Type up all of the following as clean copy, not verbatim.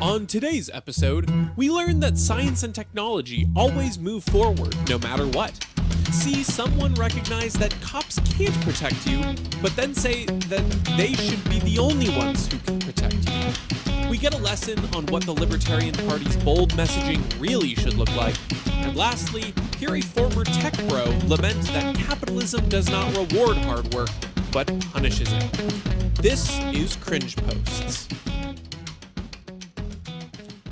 On today's episode, we learn that science and technology always move forward no matter what. See someone recognize that cops can't protect you, but then say that they should be the only ones who can protect you. We get a lesson on what the Libertarian Party's bold messaging really should look like. And lastly, hear a former tech bro lament that capitalism does not reward hard work, but punishes it. This is Cringe Posts.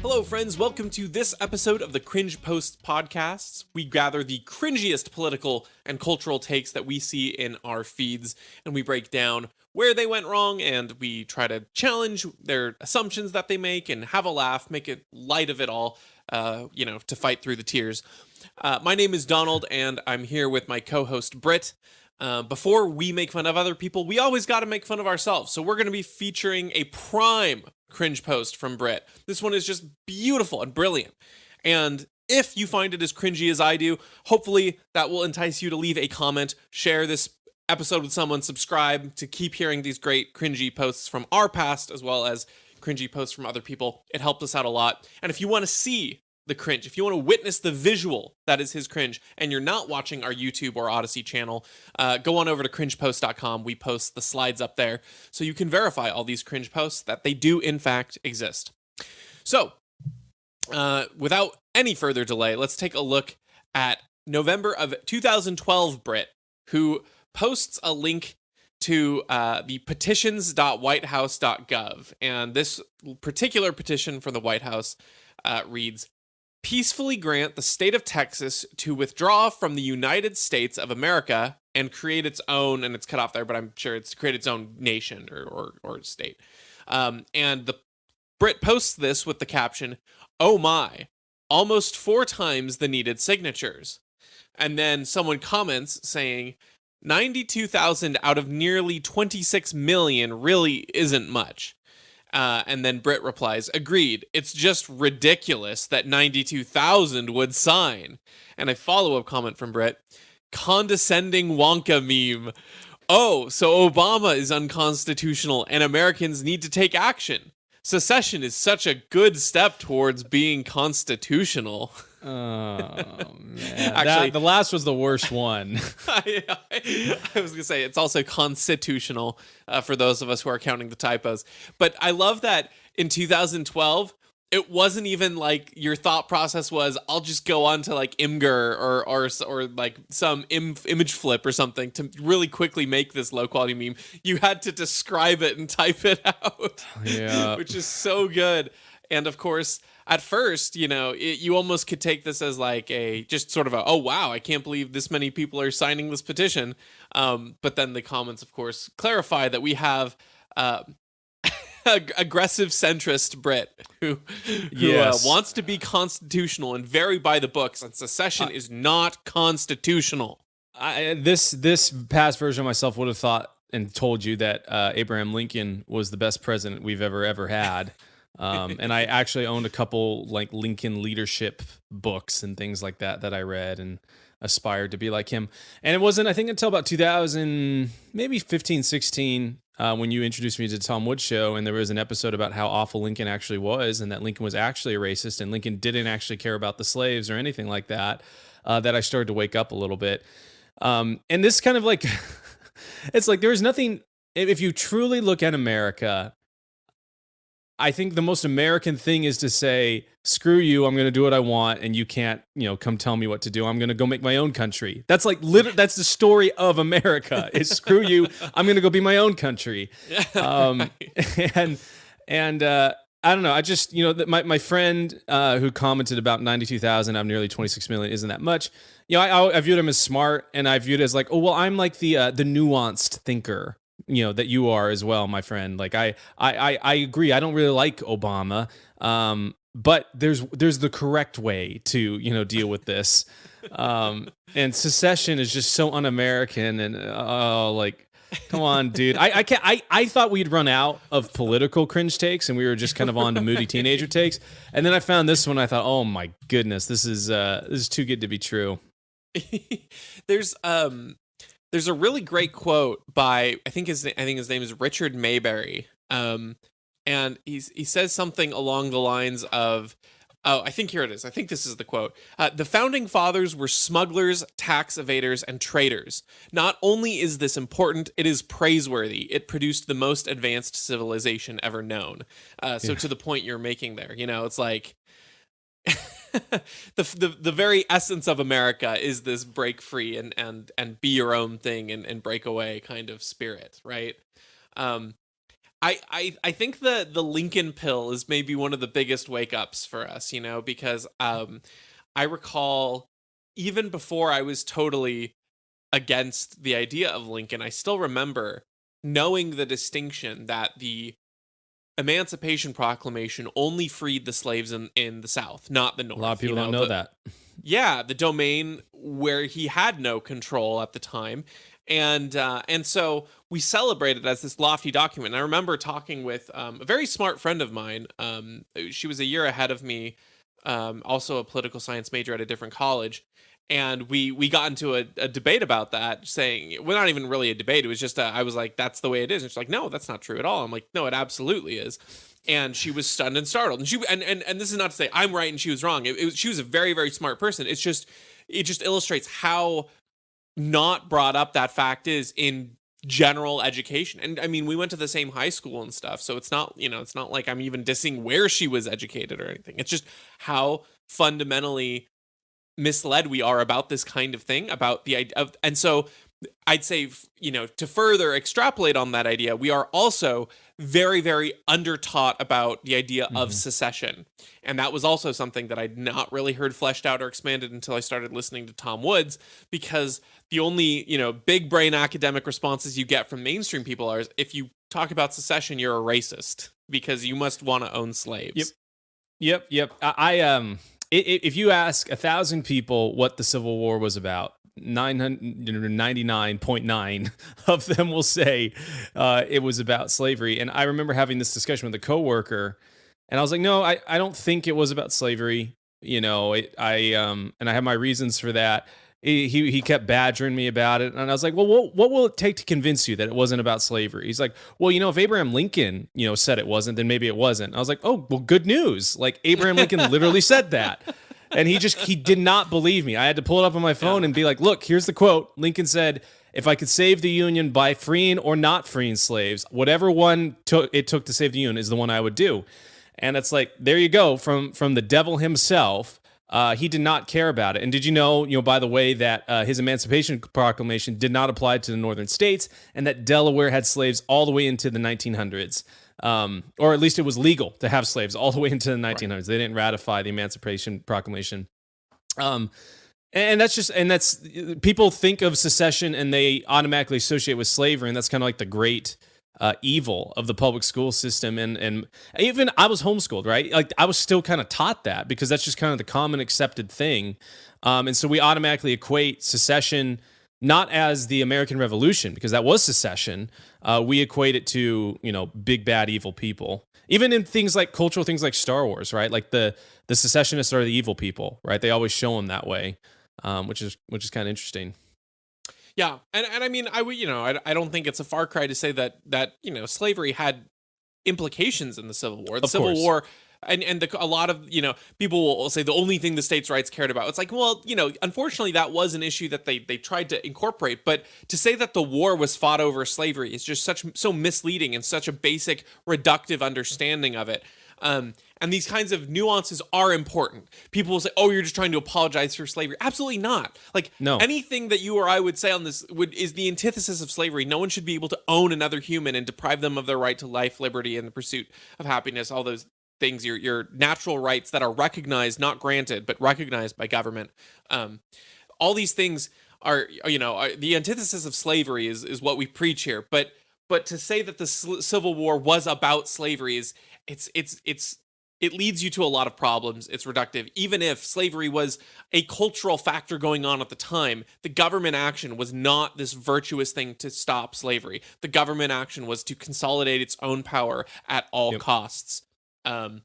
Hello, friends. Welcome to this episode of the Cringe Posts podcasts. We gather the cringiest political and cultural takes that we see in our feeds, and we break down where they went wrong, and we try to challenge their assumptions that they make and have a laugh, make it light of it all, to fight through the tears. My name is Donald, and I'm here with my co-host Britt. Before we make fun of other people, we always got to make fun of ourselves. So we're going to be featuring a prime cringe post from Britt. This one is just beautiful and brilliant. And if you find it as cringy as I do, hopefully that will entice you to leave a comment, share this episode with someone, subscribe to keep hearing these great cringy posts from our past, as well as cringy posts from other people. It helped us out a lot. And if you want to see the cringe, if you want to witness the visual that is his cringe, and you're not watching our YouTube or Odyssey channel, go on over to cringepost.com. We post the slides up there so you can verify all these cringe posts that they do in fact exist. So without any further delay, let's take a look at November of 2012 Britt, who posts a link to the petitions.whitehouse.gov. And this particular petition for the White House reads, "Peacefully grant the state of Texas to withdraw from the United States of America and create its own," and it's cut off there, but I'm sure it's to create its own nation or state. And the Brit posts this with the caption, "Oh my, almost 4 times the needed signatures." And then someone comments saying, 92,000 out of nearly 26 million really isn't much. And then Britt replies, "Agreed. It's just ridiculous that 92,000 would sign." And a follow-up comment from Britt, "Condescending Wonka meme. Oh, so Obama is unconstitutional and Americans need to take action. Secession is such a good step towards being constitutional." Oh, man. Actually, the last was the worst one. I was going to say, it's also constitutional for those of us who are counting the typos. But I love that in 2012, it wasn't even like your thought process was, I'll just go on to like Imgur or like some image flip or something to really quickly make this low quality meme. You had to describe it and type it out, Yeah. which is so good. And of course, at first, you almost could take this as like just sort of oh wow, I can't believe this many people are signing this petition. But then the comments, of course, clarify that we have aggressive centrist Brit who Yes. wants to be constitutional and very by the books, and secession is not constitutional. This past version of myself would have thought and told you that Abraham Lincoln was the best president we've ever had. And I actually owned a couple like Lincoln leadership books and things like that I read and aspired to be like him. And it wasn't, I think, until about 2000, maybe 15, 16, when you introduced me to the Tom Woods show, and there was an episode about how awful Lincoln actually was, and that Lincoln was actually a racist, and Lincoln didn't actually care about the slaves or anything like that, that I started to wake up a little bit. And this kind of like, it's like there's nothing, if you truly look at America, I think the most American thing is to say, screw you, I'm going to do what I want, and you can't, come tell me what to do. I'm going to go make my own country. That's like, that's the story of America, is screw you, I'm going to go be my own country. And I don't know, I just, my friend who commented about 92,000 out of nearly 26 million isn't that much. I viewed him as smart, and I viewed it as like, oh, well, I'm like the nuanced thinker. That you are as well, my friend. Like I agree. I don't really like Obama, but there's the correct way to deal with this. And secession is just so un-American, and come on, dude. I can't. I thought we'd run out of political cringe takes, and we were just kind of on to moody teenager takes. And then I found this one. I thought, oh my goodness, this is too good to be true. There's a really great quote by I think his name is Richard Mayberry, And he says something along the lines of, oh, I think here it is. I think this is the quote. The founding fathers were smugglers, tax evaders, and traitors. Not only is this important, it is praiseworthy. It produced the most advanced civilization ever known. So to the point you're making there, it's like the very essence of America is this break free and be your own thing and break away kind of spirit, right? I think the Lincoln pill is maybe one of the biggest wake ups for us, because I recall even before I was totally against the idea of Lincoln, I still remember knowing the distinction that the Emancipation Proclamation only freed the slaves in the South, not the North. A lot of people don't know that. Yeah, the domain where he had no control at the time. And so we celebrate it as this lofty document. And I remember talking with a very smart friend of mine. She was a year ahead of me, also a political science major at a different college. And we got into a debate about that, saying, well, not even really a debate. It was just, I was like, that's the way it is. And she's like, no, that's not true at all. I'm like, no, it absolutely is. And she was stunned and startled. And and this is not to say I'm right and she was wrong. She was a very, very smart person. It just illustrates how not brought up that fact is in general education. And I mean, we went to the same high school and stuff. So it's not, it's not like I'm even dissing where she was educated or anything. It's just how fundamentally misled we are about this kind of thing, about the idea of, and so I'd say, to further extrapolate on that idea, we are also very, very undertaught about the idea of secession. And that was also something that I'd not really heard fleshed out or expanded until I started listening to Tom Woods, because the only, big brain academic responses you get from mainstream people are, if you talk about secession, you're a racist because you must want to own slaves. Yep. If you ask 1,000 people what the Civil War was about, 999.9 of them will say it was about slavery. And I remember having this discussion with a coworker, and I was like, no, I don't think it was about slavery. And I have my reasons for that. He kept badgering me about it, and I was like, well, what will it take to convince you that it wasn't about slavery? He's like, well, if Abraham Lincoln, said it wasn't, then maybe it wasn't. I was like, oh, well, good news. Like, Abraham Lincoln literally said that. And he did not believe me. I had to pull it up on my phone and be like, look, here's the quote. Lincoln said, if I could save the Union by freeing or not freeing slaves, whatever one it took to save the Union is the one I would do. And it's like, there you go, from the devil himself. He did not care about it. And did you know, by the way, that his Emancipation Proclamation did not apply to the northern states, and that Delaware had slaves all the way into the 1900s? Or at least it was legal to have slaves all the way into the 1900s. Right. They didn't ratify the Emancipation Proclamation. And that's people think of secession and they automatically associate with slavery, and that's kind of like the great evil of the public school system. And even I was homeschooled, right? Like, I was still kind of taught that because that's just kind of the common accepted thing. And so we automatically equate secession not as the American Revolution, because that was secession. We equate it to, big, bad, evil people. Even in things like cultural things like Star Wars, right? Like the secessionists are the evil people, right? They always show them that way, which is kind of interesting. Yeah, and I mean, I don't think it's a far cry to say that slavery had implications in the Civil War. The Civil War. And a lot of, people will say the only thing the states' rights cared about. It's like, well, unfortunately, that was an issue that they tried to incorporate. But to say that the war was fought over slavery is just so misleading and such a basic reductive understanding of it. And these kinds of nuances are important. People will say, oh, you're just trying to apologize for slavery. Absolutely not. Like, no. Anything that you or I would say on this is the antithesis of slavery. No one should be able to own another human and deprive them of their right to life, liberty, and the pursuit of happiness, all those things, your natural rights that are recognized, not granted, but recognized by government. All these things are the antithesis of slavery is what we preach here. But to say that the Civil War was about slavery it leads you to a lot of problems. It's reductive. Even if slavery was a cultural factor going on at the time, the government action was not this virtuous thing to stop slavery. The government action was to consolidate its own power at all costs. And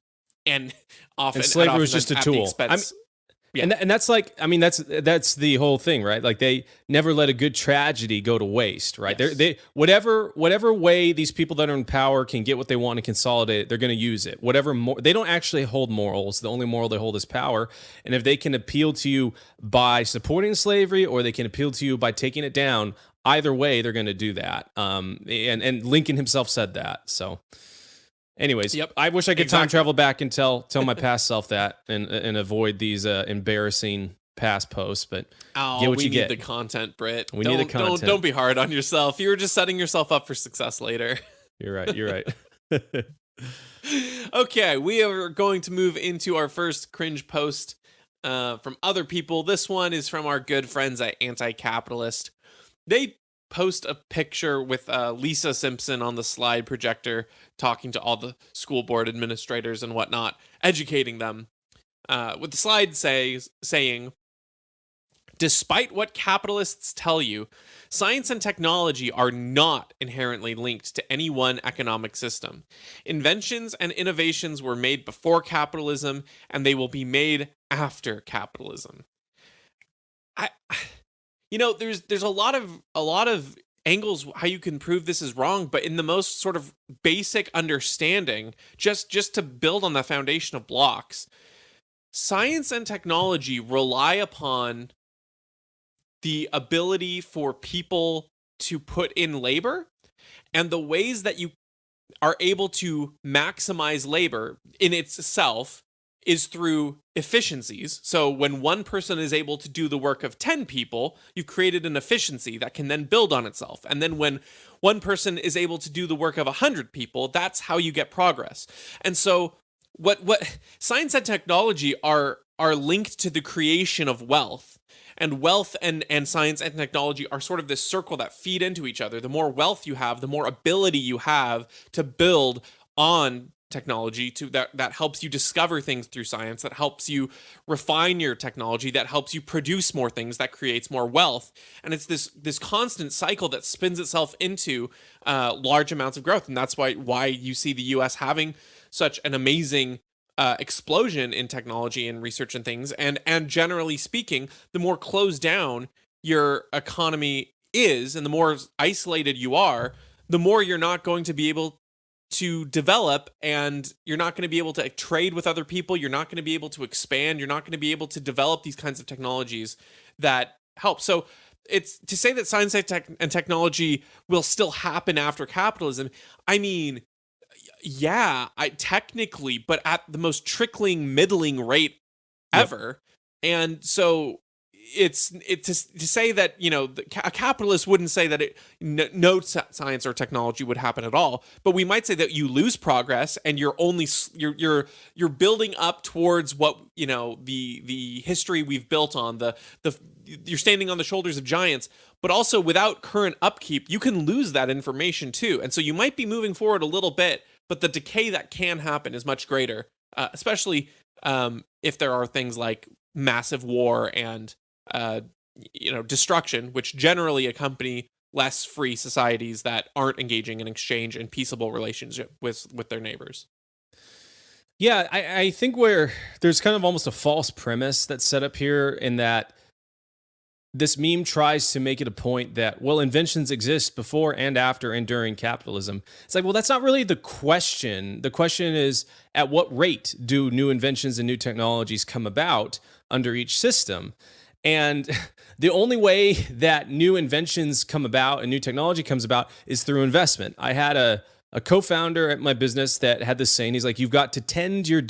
often slavery was just a tool. Yeah. And that's like, I mean, that's the whole thing, right? Like they never let a good tragedy go to waste, right? Yes. They whatever way these people that are in power can get what they want and consolidate it, they're going to use it. They don't actually hold morals. The only moral they hold is power. And if they can appeal to you by supporting slavery, or they can appeal to you by taking it down, either way, they're going to do that. And Lincoln himself said that. So. Anyways, Yep, I wish I could time travel back and tell my past self that and avoid these embarrassing past posts. But get what you get. We need the content, Britt. We need the content. Don't be hard on yourself. You were just setting yourself up for success later. You're right. Okay, we are going to move into our first cringe post from other people. This one is from our good friends at Anti-Capitalist. They post a picture with Lisa Simpson on the slide projector talking to all the school board administrators and whatnot, educating them, with the slide saying, despite what capitalists tell you, science and technology are not inherently linked to any one economic system. Inventions and innovations were made before capitalism, and they will be made after capitalism. There's a lot of angles how you can prove this is wrong, but in the most sort of basic understanding, just to build on the foundation of blocks, science and technology rely upon the ability for people to put in labor, and the ways that you are able to maximize labor in itself is through efficiencies. So when one person is able to do the work of 10 people, you've created an efficiency that can then build on itself. And then when one person is able to do the work of 100 people, that's how you get progress. And so what science and technology are linked to the creation of wealth. And wealth and science and technology are sort of this circle that feed into each other. The more wealth you have, the more ability you have to build on technology that helps you discover things through science, that helps you refine your technology, that helps you produce more things, that creates more wealth. And it's this constant cycle that spins itself into large amounts of growth. And that's why you see the US having such an amazing explosion in technology and research and things. And generally speaking, the more closed down your economy is and the more isolated you are, the more you're not going to be able to develop, and you're not going to be able to trade with other people. You're not going to be able to expand. You're not going to be able to develop these kinds of technologies that help. So it's to say that science and technology will still happen after capitalism. I mean, yeah, technically, but at the most trickling, middling rate ever. Yep. And so it's to say that, a capitalist wouldn't say that no science or technology would happen at all, but we might say that you lose progress and you're you're building up towards what, the history we've built on, you're standing on the shoulders of giants, but also without current upkeep, you can lose that information too. And so you might be moving forward a little bit, but the decay that can happen is much greater, especially if there are things like massive war and destruction, which generally accompany less free societies that aren't engaging in exchange and peaceable relationship with their neighbors. Yeah, I think where there's kind of almost a false premise that's set up here, in that this meme tries to make it a point that, well, inventions exist before and after and during capitalism. It's like, well, that's not really the question. The question is, at what rate do new inventions and new technologies come about under each system? And the only way that new inventions come about and new technology comes about is through investment. I had a co-founder at my business that had this saying. He's like, you got to tend your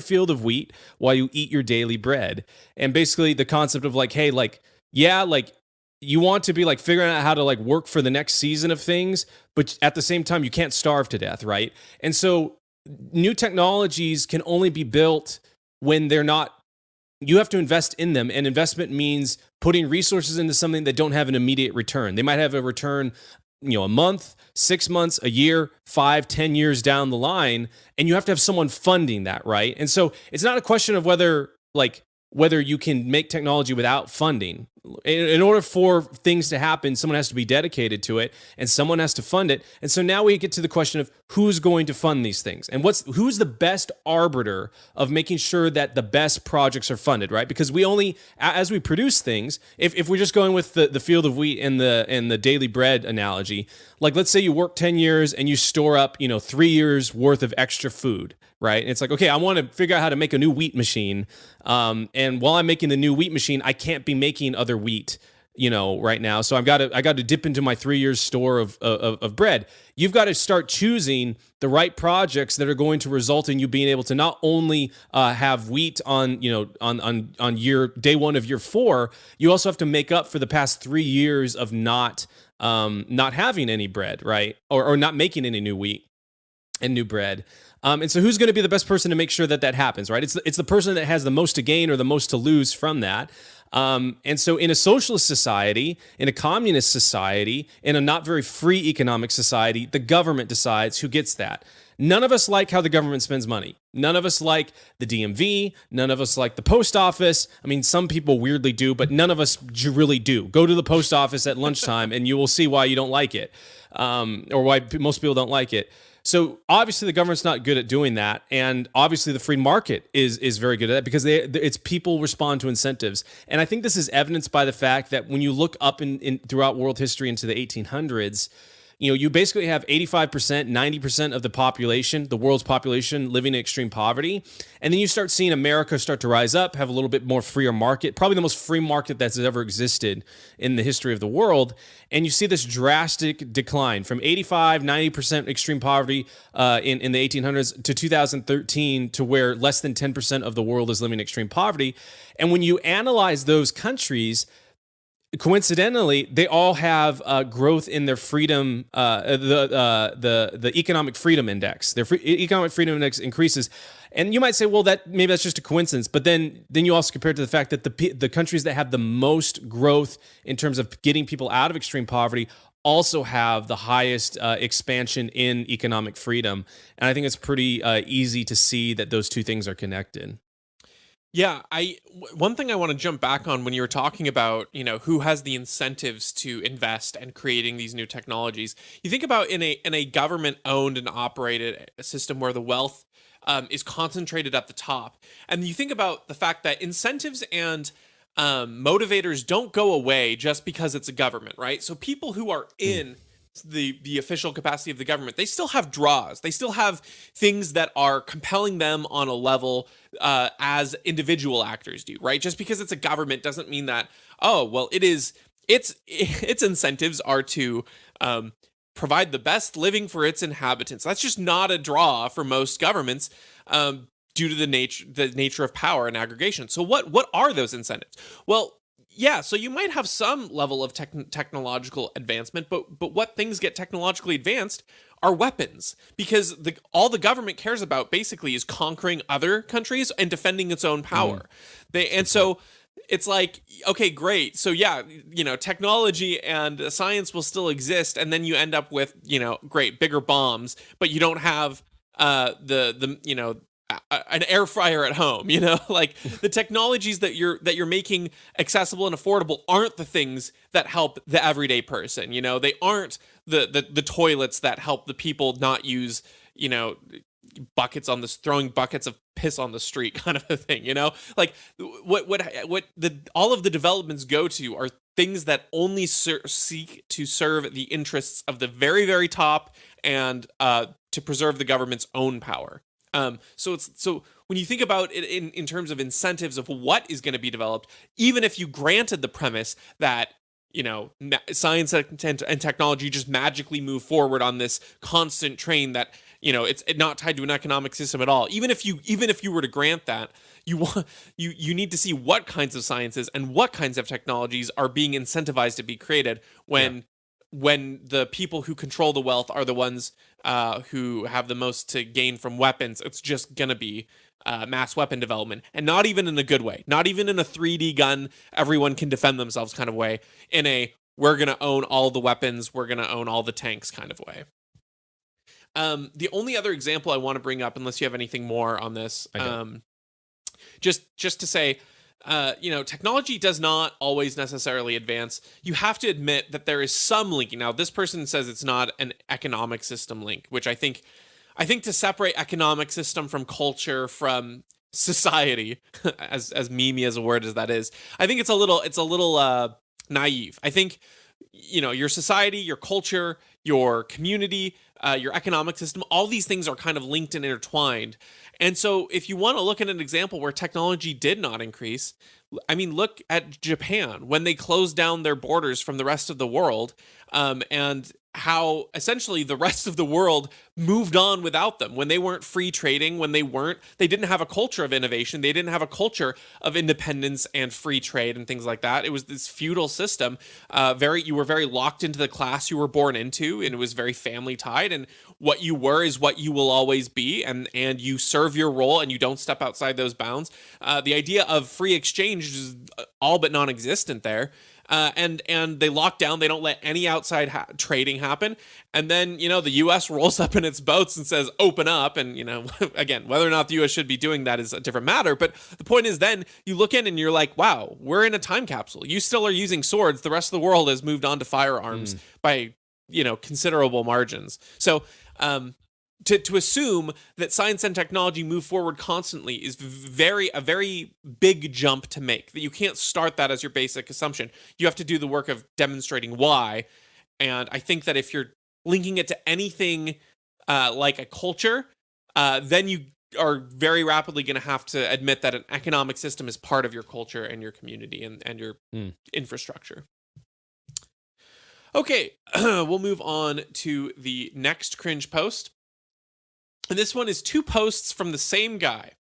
field of wheat while you eat your daily bread. And basically the concept of like, hey, like, yeah, like you want to be like figuring out how to like work for the next season of things, but at the same time, you can't starve to death, right? And so new technologies can only be built when they're not. You have to invest in them, and investment means putting resources into something that don't have an immediate return. They might have a return, a month, 6 months, a year, 5, 10 years down the line, and you have to have someone funding that, right? And so it's not a question of whether you can make technology without funding. In order for things to happen, someone has to be dedicated to it, and someone has to fund it. And so now we get to the question of who's going to fund these things and who's the best arbiter of making sure that the best projects are funded, right? Because we only, as we produce things, if we're just going with the field of wheat and the daily bread analogy, like let's say you work 10 years and you store up, 3 years worth of extra food, right? And it's like, okay, I want to figure out how to make a new wheat machine. And while I'm making the new wheat machine, I can't be making other wheat, right now. So I got to dip into my 3 years store of bread. You've got to start choosing the right projects that are going to result in you being able to not only have wheat on day one of year 4, you also have to make up for the past 3 years of not having any bread, right? Or not making any new wheat and new bread. And so who's going to be the best person to make sure that happens, right? It's the person that has the most to gain or the most to lose from that. And so in a socialist society, in a communist society, in a not very free economic society, the government decides who gets that. None of us like how the government spends money. None of us like the DMV. None of us like the post office. I mean, some people weirdly do, but none of us really do. Go to the post office at lunchtime and you will see why you don't like it, or why most people don't like it. So obviously the government's not good at doing that, and obviously the free market is very good at that because it's people respond to incentives. And I think this is evidenced by the fact that when you look up in throughout world history into the 1800s, you basically have 85%, 90% of the population, the world's population, living in extreme poverty. And then you start seeing America start to rise up, have a little bit more freer market, probably the most free market that's ever existed in the history of the world. And you see this drastic decline from 85, 90% extreme poverty in the 1800s to 2013 to where less than 10% of the world is living in extreme poverty. And when you analyze those countries, coincidentally, they all have growth in their freedom, the economic freedom index. Their economic freedom index increases, and you might say, well, maybe that's just a coincidence. But then you also compare it to the fact that the countries that have the most growth in terms of getting people out of extreme poverty also have the highest expansion in economic freedom. And I think it's pretty easy to see that those two things are connected. Yeah, one thing I want to jump back on when you were talking about, who has the incentives to invest and creating these new technologies. You think about in a government owned and operated system where the wealth is concentrated at the top. And you think about the fact that incentives and motivators don't go away just because it's a government, right? So people who are in the official capacity of the government, they still have draws. They still have things that are compelling them on a level as individual actors do, right? Just because it's a government doesn't mean that, its incentives are to provide the best living for its inhabitants. That's just not a draw for most governments due to the nature of power and aggregation. So what are those incentives? Well, yeah, so you might have some level of technological advancement, but what things get technologically advanced are weapons, because all the government cares about basically is conquering other countries and defending its own power. So it's like, okay, great. So yeah, technology and science will still exist, and then you end up with great bigger bombs, but you don't have an air fryer at home, like the technologies that you're making accessible and affordable aren't the things that help the everyday person. They aren't the toilets that help the people not use, throwing buckets of piss on the street kind of a thing, like all of the developments go to are things that only seek to serve the interests of the very, very top and to preserve the government's own power. So when you think about it in terms of incentives of what is going to be developed, even if you granted the premise that science and technology just magically move forward on this constant train that it's not tied to an economic system at all, even if you were to grant that, you need to see what kinds of sciences and what kinds of technologies are being incentivized to be created when the people who control the wealth are the ones who have the most to gain from weapons. It's just going to be mass weapon development, and not even in a good way, not even in a 3D gun, everyone can defend themselves kind of way, in a we're going to own all the weapons, we're going to own all the tanks kind of way. The only other example I want to bring up, unless you have anything more on this, just to say, technology does not always necessarily advance. You have to admit that there is some linking. Now, this person says it's not an economic system link, which I think I think to separate economic system from culture from society, as memey as a word as that is, I think it's a little naive. I think your society, your culture, your community, your economic system, all these things are kind of linked and intertwined. And so if you want to look at an example where technology did not increase, I mean, look at Japan when they closed down their borders from the rest of the world, and how essentially the rest of the world moved on without them when they weren't free trading, when they didn't have a culture of innovation, they didn't have a culture of independence and free trade and things like that. It was this feudal system. You were very locked into the class you were born into, and it was very family tied, and what you were is what you will always be, and you serve your role and you don't step outside those bounds. The idea of free exchange is all but non-existent there. And they lock down. They don't let any outside trading happen. And then, the U.S. rolls up in its boats and says, open up. And, again, whether or not the U.S. should be doing that is a different matter. But the point is then you look in and you're like, wow, we're in a time capsule. You still are using swords. The rest of the world has moved on to firearms by, considerable margins. So, to assume that science and technology move forward constantly is a very big jump to make. That you can't start that as your basic assumption. You have to do the work of demonstrating why. And I think that if you're linking it to anything like a culture, then you are very rapidly going to have to admit that an economic system is part of your culture and your community and your infrastructure. Okay, we'll move on to the next cringe post. And this one is 2 posts from the same guy.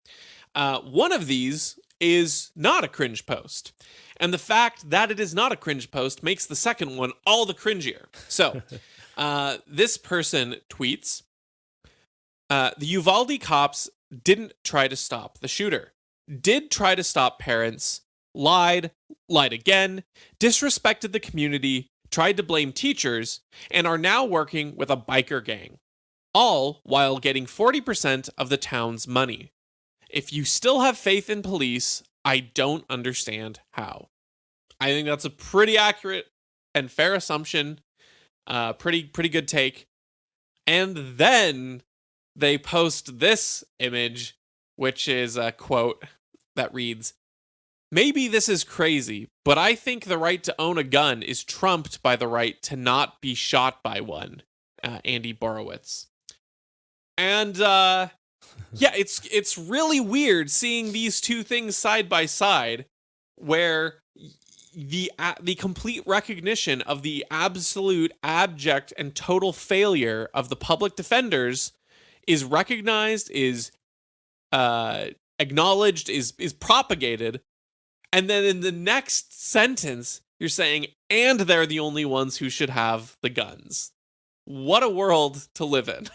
One of these is not a cringe post. And the fact that it is not a cringe post makes the second one all the cringier. So, this person tweets, the Uvalde cops didn't try to stop the shooter. Did try to stop parents, lied again, disrespected the community, tried to blame teachers, and are now working with a biker gang. All while getting 40% of the town's money. If you still have faith in police, I don't understand how. I think that's a pretty accurate and fair assumption. Pretty good take. And then they post this image, which is a quote that reads, "Maybe this is crazy, but I think the right to own a gun is trumped by the right to not be shot by one." Andy Borowitz. And yeah, it's really weird seeing these two things side by side, where the complete recognition of the absolute, abject, and total failure of the public defenders is recognized, is acknowledged, is propagated, and then in the next sentence you're saying, and they're the only ones who should have the guns. What a world to live in.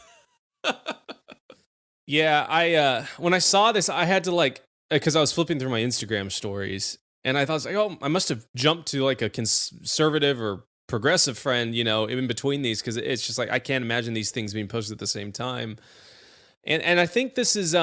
Yeah, I when I saw this, I had to because I was flipping through my Instagram stories, and I thought, oh, I must have jumped to like a conservative or progressive friend, in between these, because it's just like I can't imagine these things being posted at the same time. And I think this is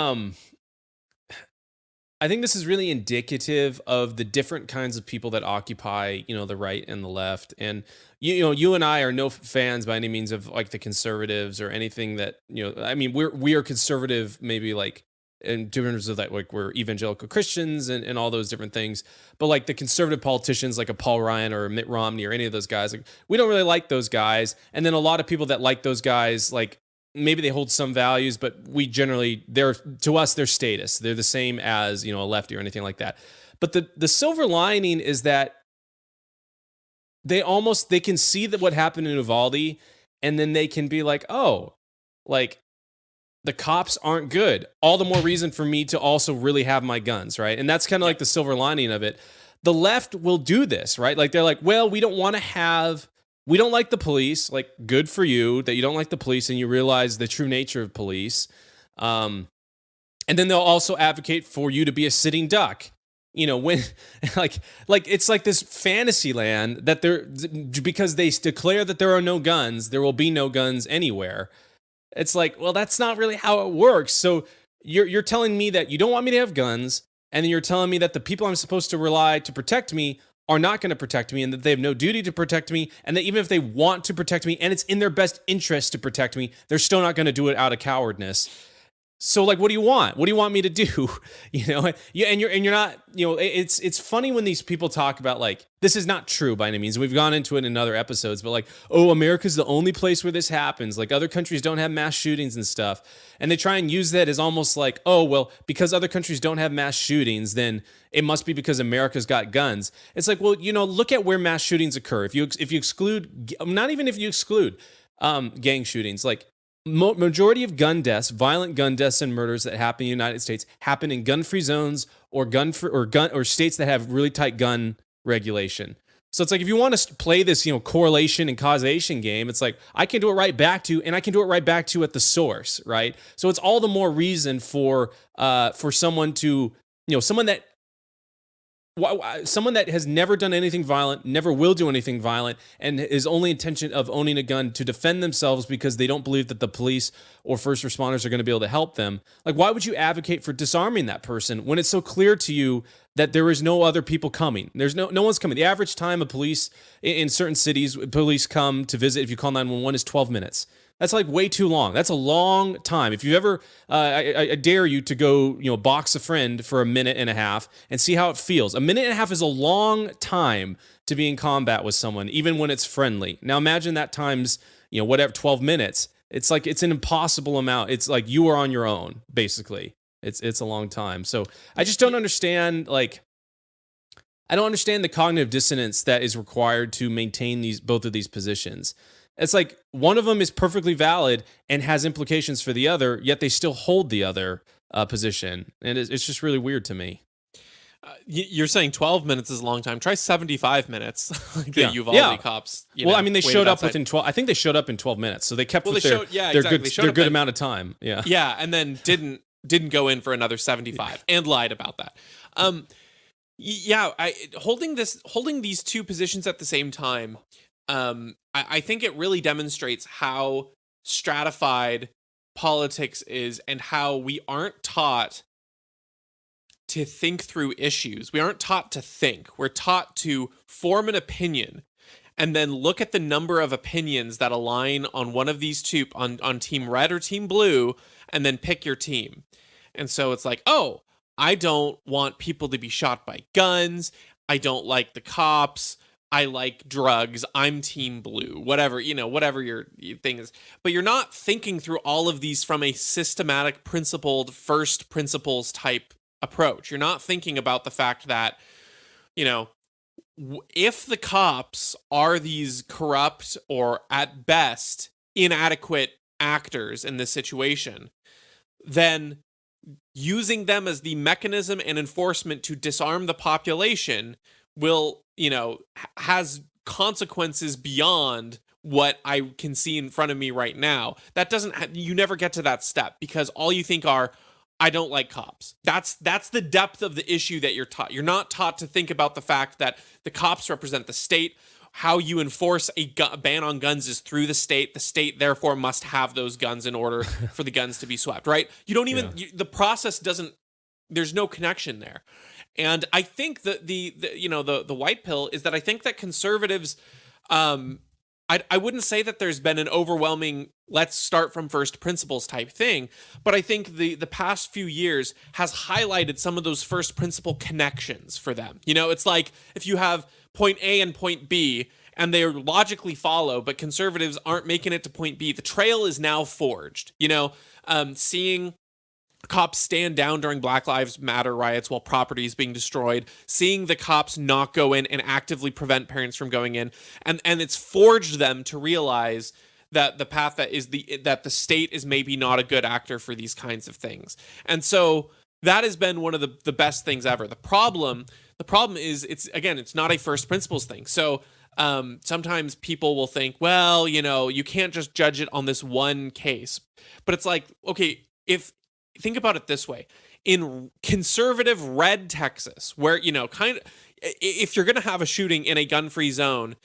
really indicative of the different kinds of people that occupy, the right and the left. And you and I are no fans by any means of like the conservatives or anything that, I mean, we are conservative, maybe like in terms of that, like we're evangelical Christians and all those different things. But like the conservative politicians, like a Paul Ryan or a Mitt Romney or any of those guys, like we don't really like those guys. And then a lot of people that like those guys, like maybe they hold some values, but we generally, to us, they're status. They're the same as, a lefty or anything like that. But the silver lining is that they can see that what happened in Uvalde, and then they can be like, oh, like the cops aren't good. All the more reason for me to also really have my guns, right? And that's kind of like the silver lining of it. The left will do this, right? Like they're like, well, we don't like the police. Like, good for you that you don't like the police and you realize the true nature of police. And then they'll also advocate for you to be a sitting duck. When like it's like this fantasy land that because they declare that there are no guns, there will be no guns anywhere. It's like, well, that's not really how it works. So you're telling me that you don't want me to have guns, and then you're telling me that the people I'm supposed to rely to protect me are not going to protect me, and that they have no duty to protect me, and that even if they want to protect me and it's in their best interest to protect me, they're still not going to do it out of cowardness. So like, what do you want? What do you want me to do? And you're not, it's funny when these people talk about like, this is not true by any means. We've gone into it in other episodes, but like, oh, America's the only place where this happens. Like other countries don't have mass shootings and stuff. And they try and use that as almost like, oh, well, because other countries don't have mass shootings, then it must be because America's got guns. It's like, well, look at where mass shootings occur. If you exclude, not even if you exclude gang shootings, like, majority of gun deaths, violent gun deaths and murders that happen in the United States happen in gun-free zones or states that have really tight gun regulation. So it's like, if you want to play this, correlation and causation game, it's like, I can do it right back to, and I can do it right back to at the source, right? So it's all the more reason for someone to, someone that has never done anything violent, never will do anything violent, and is only intention of owning a gun to defend themselves because they don't believe that the police or first responders are going to be able to help them. Like, why would you advocate for disarming that person when it's so clear to you that there is no other people coming? There's no one's coming. The average time of police in certain cities, police come to visit, if you call 911, is 12 minutes. That's like way too long. That's a long time. If you ever, I dare you to go, box a friend for a minute and a half and see how it feels. A minute and a half is a long time to be in combat with someone, even when it's friendly. Now imagine that times, 12 minutes. It's like, it's an impossible amount. It's like you are on your own, basically. It's a long time. So I just don't understand, I don't understand the cognitive dissonance that is required to maintain both of these positions. It's like one of them is perfectly valid and has implications for the other, yet they still hold the other position. And it's just really weird to me. You're saying 12 minutes is a long time. Try 75 minutes. Uvalde cops. They showed up within 12. I think they showed up in 12 minutes. So they kept their good amount of time. Yeah. Yeah. And then didn't go in for another 75 and lied about that. Holding these two positions at the same time, I think it really demonstrates how stratified politics is and how we aren't taught to think through issues. We aren't taught to think. We're taught to form an opinion and then look at the number of opinions that align on one of these two, on team red or team blue, and then pick your team. And so it's like, oh, I don't want people to be shot by guns. I don't like the cops. I like drugs. I'm team blue. Whatever your thing is. But you're not thinking through all of these from a systematic, principled, first principles type approach. You're not thinking about the fact that, if the cops are these corrupt or at best inadequate actors in this situation, then using them as the mechanism and enforcement to disarm the population will, has consequences beyond what I can see in front of me right now. That you never get to that step because all you think are, I don't like cops. That's the depth of the issue that you're taught. You're not taught to think about the fact that the cops represent the state. How you enforce a ban on guns is through the state. The state, therefore, must have those guns in order for the guns to be swept, right? You don't even, the process doesn't, there's no connection there. And I think that the white pill is that I think that conservatives, I wouldn't say that there's been an overwhelming let's start from first principles type thing, but I think the past few years has highlighted some of those first principle connections for them. It's like if you have point A and point B and they logically follow, but conservatives aren't making it to point B, the trail is now forged. Seeing cops stand down during Black Lives Matter riots while property is being destroyed, seeing the cops not go in and actively prevent parents from going in, and it's forged them to realize that the path that the state is maybe not a good actor for these kinds of things. And so that has been one of the best things ever. The problem is it's not a first principles thing. So sometimes people will think, well, you can't just judge it on this one case. But it's like, okay, think about it this way. In conservative red Texas, where, if you're going to have a shooting in a gun-free zone,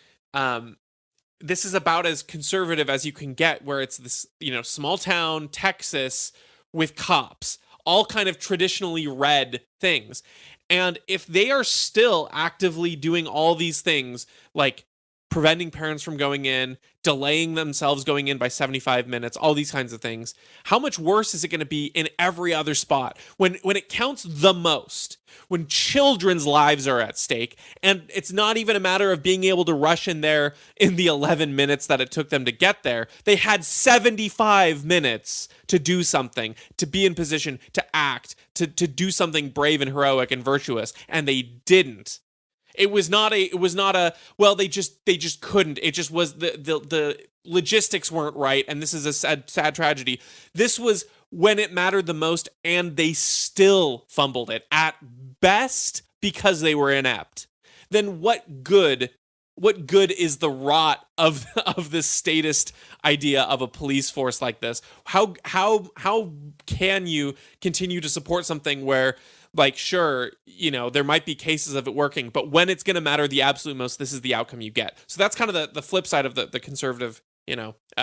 this is about as conservative as you can get, where it's this, small town Texas with cops. all kind of traditionally read things. And if they are still actively doing all these things, like preventing parents from going in, delaying themselves going in by 75 minutes, all these kinds of things, how much worse is it going to be in every other spot when it counts the most, when children's lives are at stake, and it's not even a matter of being able to rush in there in the 11 minutes that it took them to get there. They had 75 minutes to do something, to be in position, to act, to do something brave and heroic and virtuous, and they didn't. It was not a well, they just couldn't. It just was the logistics weren't right, and this is a sad tragedy. This was when it mattered the most, and they still fumbled it at best because they were inept. Then what good is the rot of this statist idea of a police force like this? How can you continue to support something where, like, sure, there might be cases of it working, but when it's going to matter the absolute most, this is the outcome you get. So that's kind of the flip side of the conservative,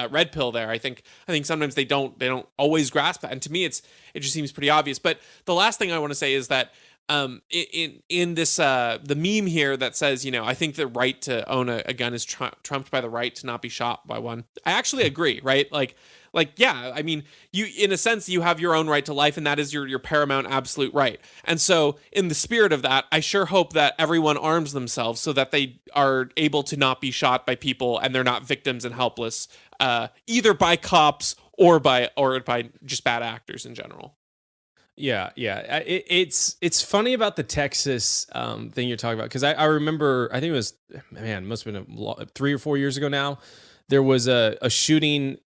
red pill there. I think sometimes they don't always grasp that. And to me, it just seems pretty obvious. But the last thing I want to say is that in this the meme here that says, I think the right to own a gun is trumped by the right to not be shot by one. I actually agree, right? Like, yeah, I mean, you, in a sense, you have your own right to life, and that is your paramount absolute right. And so in the spirit of that, I sure hope that everyone arms themselves so that they are able to not be shot by people and they're not victims and helpless, either by cops or by just bad actors in general. Yeah. It's funny about the Texas thing you're talking about, because I remember, I think it was, must have been 3 or 4 years ago now, there was a shooting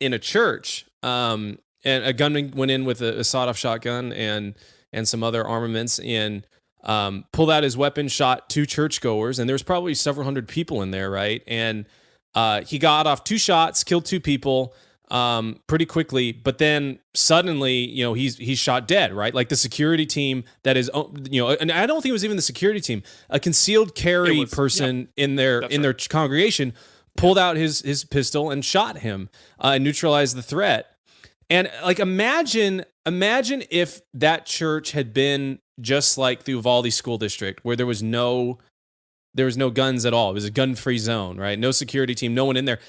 in a church, and a gunman went in with a sawed-off shotgun and some other armaments, and pulled out his weapon, shot 2 churchgoers, and there was probably several hundred people in there, right? And he got off 2 shots, killed 2 people pretty quickly, but then suddenly, he's shot dead, right? Like the security team that is, and I don't think it was even the security team, a concealed carry person in their congregation pulled out his pistol and shot him, and neutralized the threat. And like, imagine if that church had been just like the Uvalde School District, where there was no guns at all. It was a gun-free zone, right? No security team, no one in there.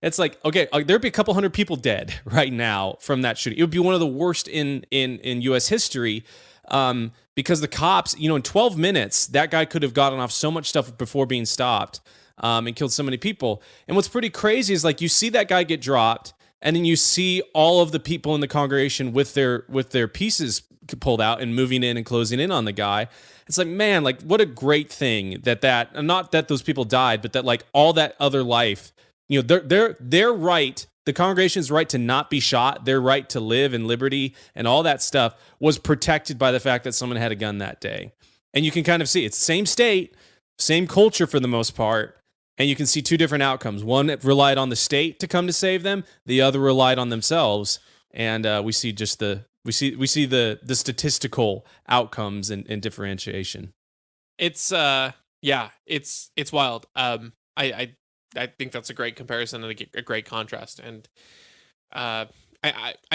It's like, okay, there'd be a couple hundred people dead right now from that shooting. It would be one of the worst in U.S. history, because the cops, in 12 minutes, that guy could have gotten off so much stuff before being stopped, and killed so many people. And what's pretty crazy is, like, you see that guy get dropped, and then you see all of the people in the congregation with their pieces pulled out and moving in and closing in on the guy. It's like, man, like, what a great thing that not that those people died, but that, like, all that other life, their right, the congregation's right to not be shot, their right to live in liberty and all that stuff was protected by the fact that someone had a gun that day. And you can kind of see it's the same state, same culture for the most part. And you can see 2 different outcomes. One relied on the state to come to save them. The other relied on themselves. And we see just the statistical outcomes and differentiation. It's it's wild. I think that's a great comparison and a great contrast. And I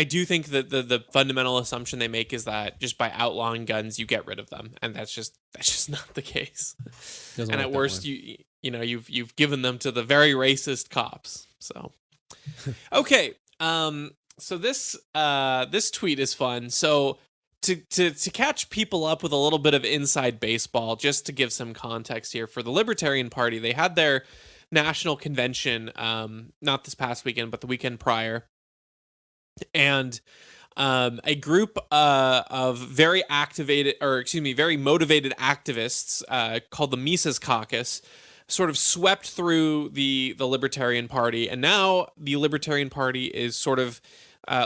do think that the fundamental assumption they make is that just by outlawing guns you get rid of them, and that's just not the case. And at worst, you've given them to the very racist cops. So okay, so this tweet is fun. So to catch people up with a little bit of inside baseball, just to give some context here, for the Libertarian Party, they had their national convention, not this past weekend, but the weekend prior. And a group of very motivated activists called the Mises Caucus sort of swept through the Libertarian Party, and now the Libertarian Party is sort of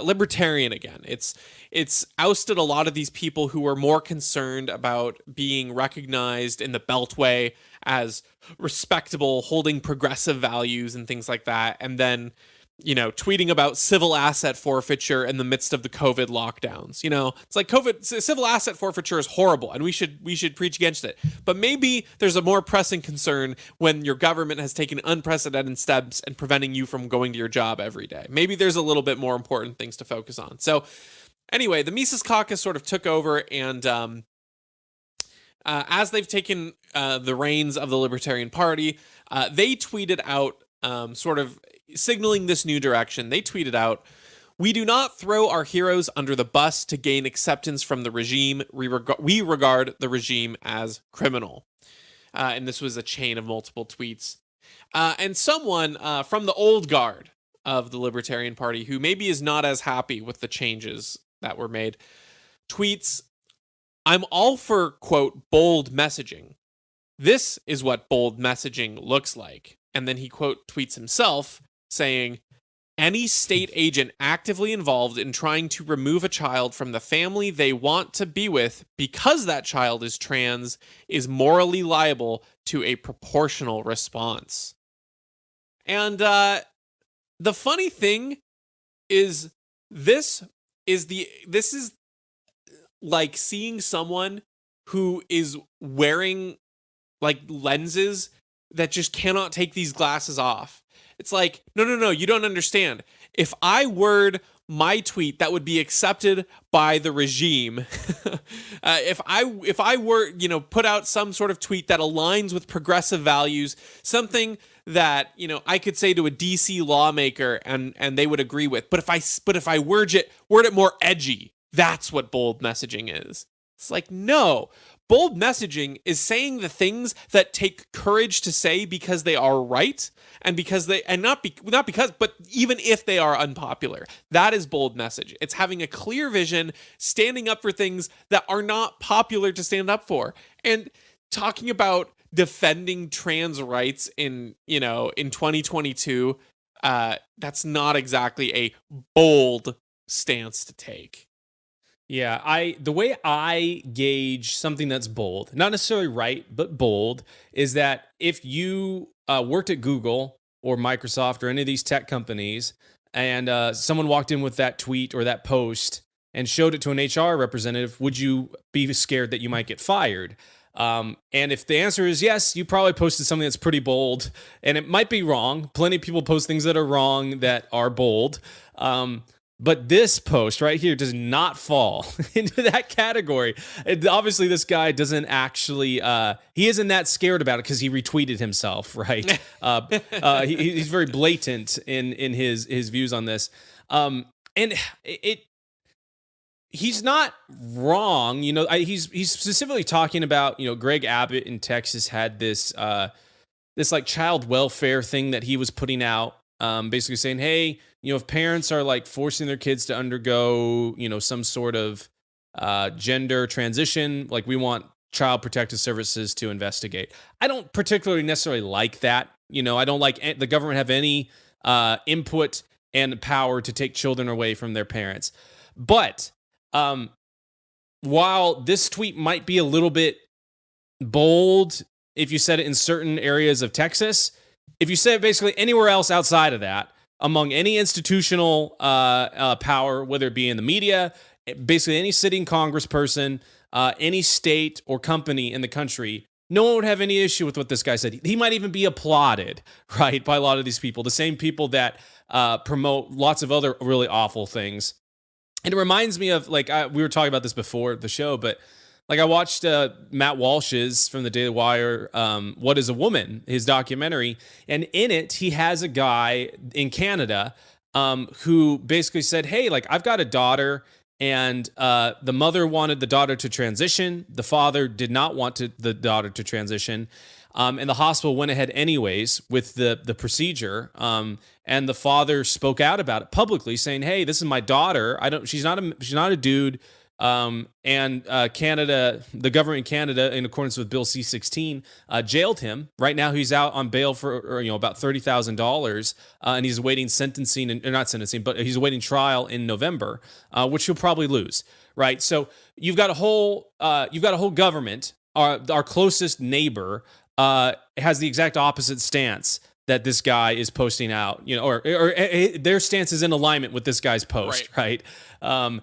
libertarian again. It's ousted a lot of these people who were more concerned about being recognized in the Beltway as respectable, holding progressive values and things like that, and then tweeting about civil asset forfeiture in the midst of the COVID lockdowns. It's like civil asset forfeiture is horrible, and we should preach against it. But maybe there's a more pressing concern when your government has taken unprecedented steps and preventing you from going to your job every day. Maybe there's a little bit more important things to focus on. So Anyway, the Mises Caucus sort of took over, and as they've taken the reins of the Libertarian Party, they tweeted out, sort of signaling this new direction. They tweeted out, "We do not throw our heroes under the bus to gain acceptance from the regime. We regard the regime as criminal." And this was a chain of multiple tweets. And someone from the old guard of the Libertarian Party, who maybe is not as happy with the changes that were made, tweets, "I'm all for, quote, bold messaging. This is what bold messaging looks like." And then he, quote, tweets himself saying, "Any state agent actively involved in trying to remove a child from the family they want to be with because that child is trans is morally liable to a proportional response." And the funny thing is, this is like seeing someone who is wearing like lenses that just cannot take these glasses off. It's like, no, you don't understand. If I word my tweet that would be accepted by the regime, if I were, put out some sort of tweet that aligns with progressive values, something that, I could say to a DC lawmaker and they would agree with, but if I word it more edgy, that's what bold messaging is. It's like, no. Bold messaging is saying the things that take courage to say because they are right, and but even if they are unpopular. That is bold message. It's having a clear vision, standing up for things that are not popular to stand up for, and talking about defending trans rights in 2022. That's not exactly a bold stance to take. Yeah, the way I gauge something that's bold, not necessarily right, but bold, is that if you worked at Google or Microsoft or any of these tech companies, and someone walked in with that tweet or that post and showed it to an HR representative, would you be scared that you might get fired? And if the answer is yes, you probably posted something that's pretty bold, and it might be wrong. Plenty of people post things that are wrong that are bold. But this post right here does not fall into that category. Obviously, this guy doesn't actually, he isn't that scared about it because he retweeted himself, right? He's very blatant in his views on this. And he's not wrong. He's specifically talking about, Greg Abbott in Texas had this like child welfare thing that he was putting out, basically saying, hey, if parents are like forcing their kids to undergo, some sort of gender transition, like we want Child Protective Services to investigate. I don't particularly necessarily like that. I don't like the government have any input and power to take children away from their parents. But while this tweet might be a little bit bold if you said it in certain areas of Texas, if you say it basically anywhere else outside of that, among any institutional power, whether it be in the media, basically any sitting congressperson, any state or company in the country, no one would have any issue with what this guy said. He might even be applauded, right, by a lot of these people, the same people that promote lots of other really awful things. And it reminds me of, like, we were talking about this before the show, but like I watched Matt Walsh's from the Daily Wire, What is a Woman, his documentary. And in it, he has a guy in Canada who basically said, hey, like I've got a daughter and the mother wanted the daughter to transition. The father did not want the daughter to transition. And the hospital went ahead anyways with the procedure. And the father spoke out about it publicly saying, hey, this is my daughter. She's not a dude. And Canada, the government in Canada, in accordance with Bill C-16, jailed him. Right now, he's out on bail for about $30,000, and he's awaiting he's awaiting trial in November, which he'll probably lose. Right, so you've got a whole government. Our closest neighbor has the exact opposite stance that this guy is posting out, or their stance is in alignment with this guy's post, right? So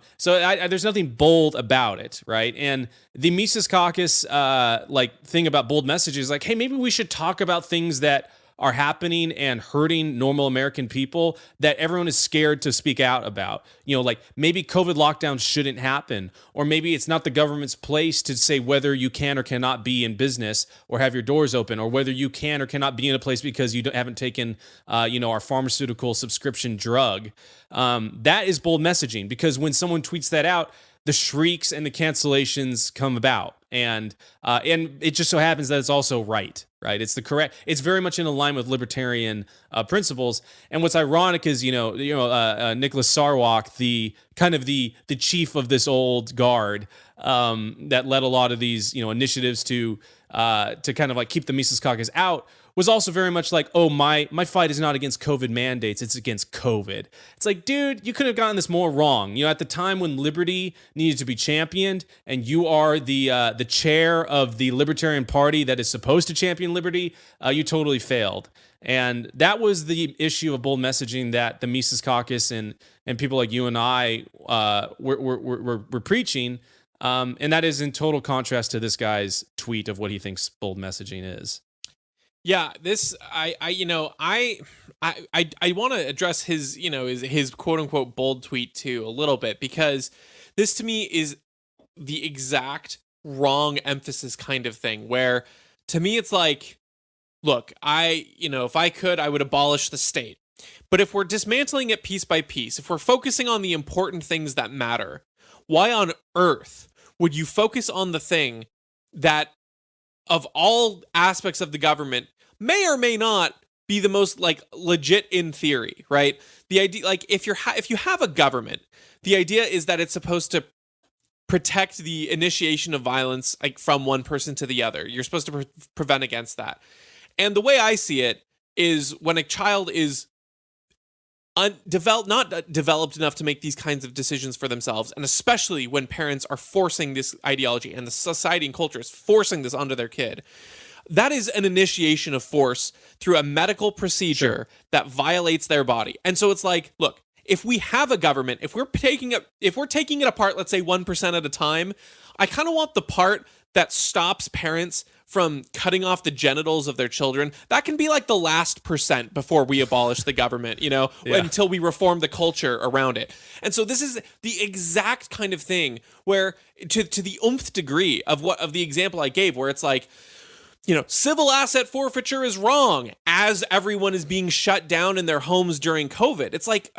there's nothing bold about it, right? And the Mises Caucus, thing about bold messages, like, hey, maybe we should talk about things that are happening and hurting normal American people that everyone is scared to speak out about. Like maybe COVID lockdowns shouldn't happen, or maybe it's not the government's place to say whether you can or cannot be in business or have your doors open, or whether you can or cannot be in a place because you haven't taken, our pharmaceutical subscription drug. That is bold messaging, because when someone tweets that out, the shrieks and the cancellations come about, and it just so happens that it's also right. It's the correct. It's very much in alignment with libertarian principles. And what's ironic is Nicholas Sarwark, the kind of the chief of this old guard that led a lot of these initiatives to kind of like keep the Mises Caucus out, was also very much like, oh, my fight is not against COVID mandates, it's against COVID. It's like, dude, you could have gotten this more wrong. At the time when liberty needed to be championed, and you are the chair of the Libertarian Party that is supposed to champion liberty, you totally failed. And that was the issue of bold messaging that the Mises Caucus and people like you and I were preaching. And that is in total contrast to this guy's tweet of what he thinks bold messaging is. Yeah, this I want to address his his quote unquote bold tweet too a little bit, because this to me is the exact wrong emphasis kind of thing, where to me it's like, look, if I could, I would abolish the state. But if we're dismantling it piece by piece, if we're focusing on the important things that matter, why on earth would you focus on the thing that of all aspects of the government may or may not be the most legit in theory, right? The idea, if you have a government, the idea is that it's supposed to protect the initiation of violence from one person to the other. You're supposed to prevent against that. And the way I see it is, when a child is not developed enough to make these kinds of decisions for themselves, and especially when parents are forcing this ideology and the society and culture is forcing this onto their kid, that is an initiation of force through a medical procedure that violates their body. And so it's like, look, if we have a government, if we're taking it apart, let's say 1% at a time, I kind of want the part that stops parents from cutting off the genitals of their children. That can be like the last percent before we abolish the government, until we reform the culture around it. And so this is the exact kind of thing where, to the umph degree of the example I gave, where it's like, civil asset forfeiture is wrong as everyone is being shut down in their homes during COVID. It's like,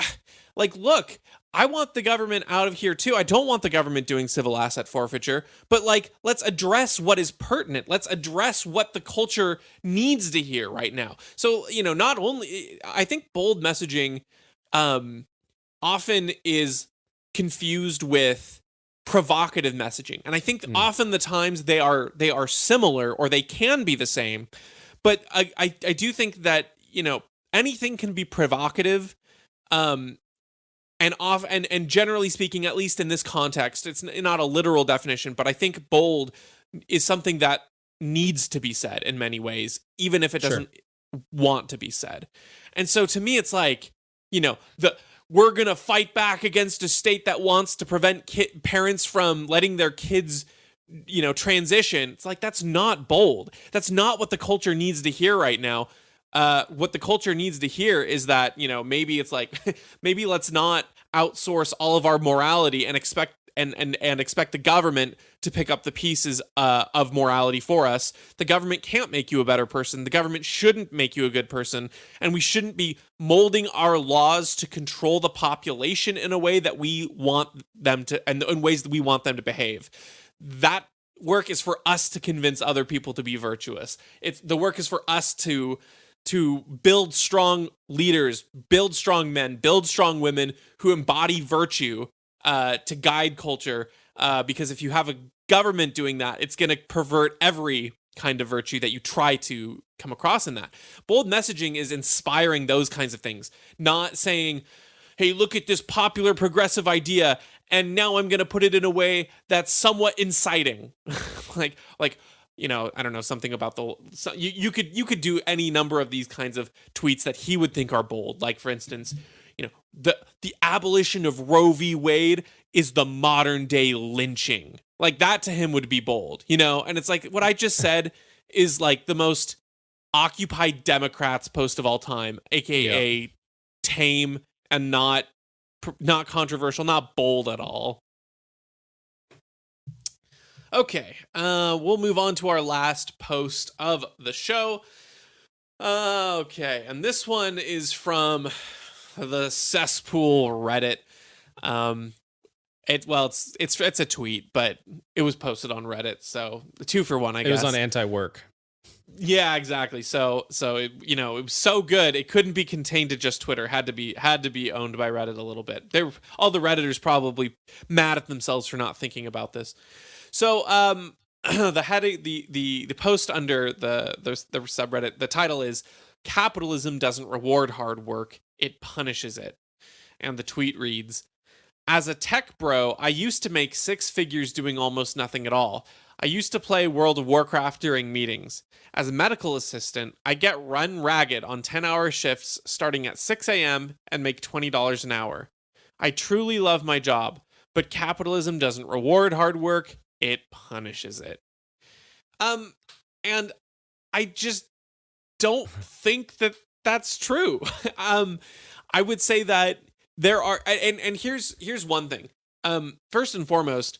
look, I want the government out of here too. I don't want the government doing civil asset forfeiture, but let's address what is pertinent. Let's address what the culture needs to hear right now. So, not only, I think bold messaging often is confused with provocative messaging. And I think often the times they are similar, or they can be the same. But I do think that, anything can be provocative. And generally speaking, at least in this context, it's not a literal definition, but I think bold is something that needs to be said in many ways, even if it doesn't want to be said. And so to me, it's like, we're going to fight back against a state that wants to prevent parents from letting their kids, transition. It's like, that's not bold. That's not what the culture needs to hear right now. What the culture needs to hear is that, maybe it's like, maybe let's not outsource all of our morality and expect the government to pick up the pieces of morality for us. The government can't make you a better person. The government shouldn't make you a good person. And we shouldn't be molding our laws to control the population in a way that we want them to, and in ways that we want them to behave. That work is for us to convince other people to be virtuous. The work is for us to build strong leaders, build strong men, build strong women who embody virtue to guide culture. Because if you have a government doing that, it's going to pervert every kind of virtue that you try to come across in that. Bold messaging is inspiring those kinds of things, not saying, hey, look at this popular progressive idea, and now I'm going to put it in a way that's somewhat inciting. like, I don't know, something about you could do any number of these kinds of tweets that he would think are bold. Like, for instance, the abolition of Roe v. Wade is the modern day lynching. Like, that to him would be bold, and it's like, what I just said is like the most Occupy Democrats post of all time, aka tame and not controversial, not bold at all. Okay, we'll move on to our last post of the show. Okay, and this one is from the cesspool Reddit. It's a tweet, but it was posted on Reddit, so 2 for 1, I guess. It was on anti-work. Yeah, exactly. So it, it was so good it couldn't be contained to just Twitter. Had to be owned by Reddit a little bit. All the Redditors probably mad at themselves for not thinking about this. So the heading, the post under the subreddit, the title is "Capitalism doesn't reward hard work; it punishes it," and the tweet reads, "As a tech bro, I used to make 6 figures doing almost nothing at all. I used to play World of Warcraft during meetings. As a medical assistant, I get run ragged on 10-hour shifts starting at 6 a.m. and make $20 an hour. I truly love my job, but capitalism doesn't reward hard work, it punishes it." And I just don't think that that's true. I would say that there are, and here's one thing. First and foremost,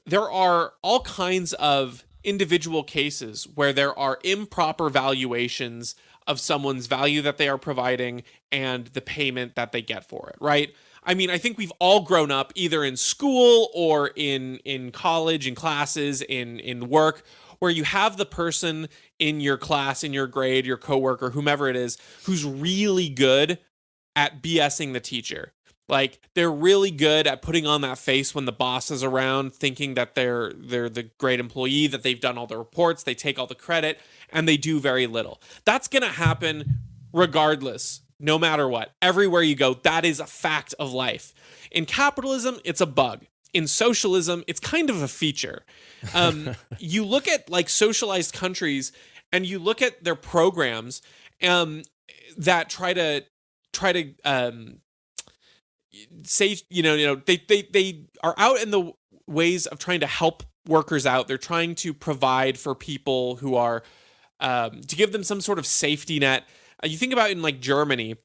there are all kinds of individual cases where there are improper valuations of someone's value that they are providing and the payment that they get for it, right? I mean, I think we've all grown up either in school or in college, in classes, in work, where you have the person in your class, in your grade, your coworker, whomever it is, who's really good at BSing the teacher. Like, they're really good at putting on that face when the boss is around, thinking that they're the great employee, that they've done all the reports, they take all the credit, and they do very little. That's going to happen regardless, no matter what. Everywhere you go, that is a fact of life. In capitalism, it's a bug. In socialism, it's kind of a feature. You look at like socialized countries and you look at their programs that try to say, they are out in the ways of trying to help workers out. They're trying to provide for people who are to give them some sort of safety net. You think about in like Germany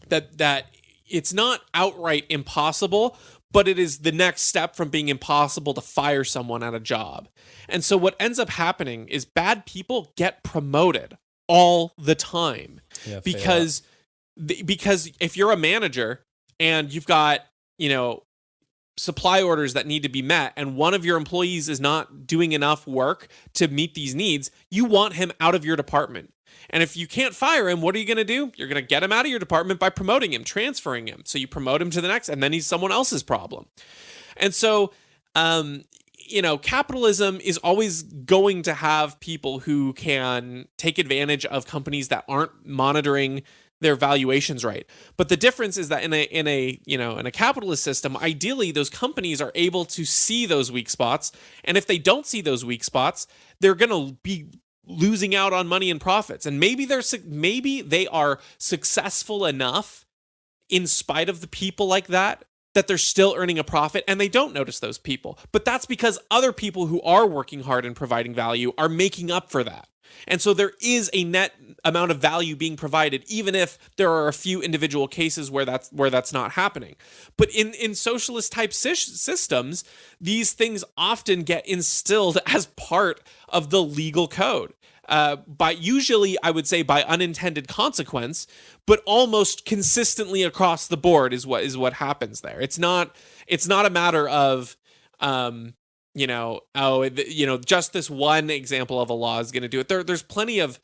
that it's not outright impossible, but it is the next step from being impossible to fire someone at a job. And so what ends up happening is bad people get promoted all the time. Yeah, because if you're a manager and you've got, supply orders that need to be met and one of your employees is not doing enough work to meet these needs, you want him out of your department. And if you can't fire him, what are you going to do? You're going to get him out of your department by promoting him, transferring him. So you promote him to the next, and then he's someone else's problem. And so, capitalism is always going to have people who can take advantage of companies that aren't monitoring their valuations right. But the difference is that in a capitalist system, ideally those companies are able to see those weak spots. And if they don't see those weak spots, they're going to be losing out on money and profits. And maybe they are successful enough in spite of the people like that they're still earning a profit and they don't notice those people. But that's because other people who are working hard and providing value are making up for that. And so there is a net amount of value being provided, even if there are a few individual cases where that's not happening. But in socialist type systems, these things often get instilled as part of the legal code. Usually I would say by unintended consequence, but almost consistently across the board is what happens there. It's not a matter of just this one example of a law is going to do it. There's plenty of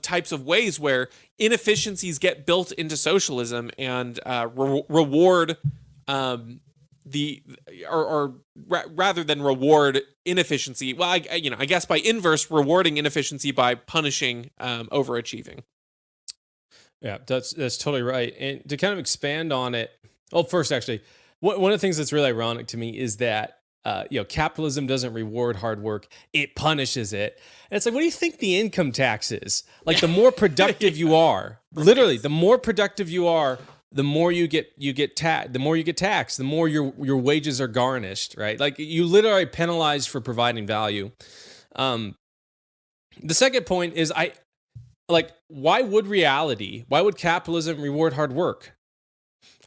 types of ways where inefficiencies get built into socialism and reward rather than reward inefficiency. Well, I guess by inverse, rewarding inefficiency by punishing overachieving. Yeah, that's totally right. And to kind of expand on it, well, first, actually, one of the things that's really ironic to me is that capitalism doesn't reward hard work; it punishes it. And it's like, what do you think the income tax is? Like, the more productive you are, literally, the more productive you are, the more you get taxed. The more you get taxed, the more your wages are garnished, right? Like, you literally are penalized for providing value. The second point is like, why would capitalism reward hard work?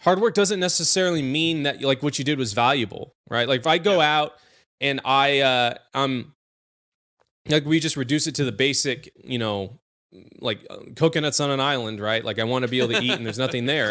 Hard work doesn't necessarily mean that like what you did was valuable, right? Like if I go out and I'm like, we just reduce it to the basic, like coconuts on an island, right? Like I want to be able to eat and there's nothing there.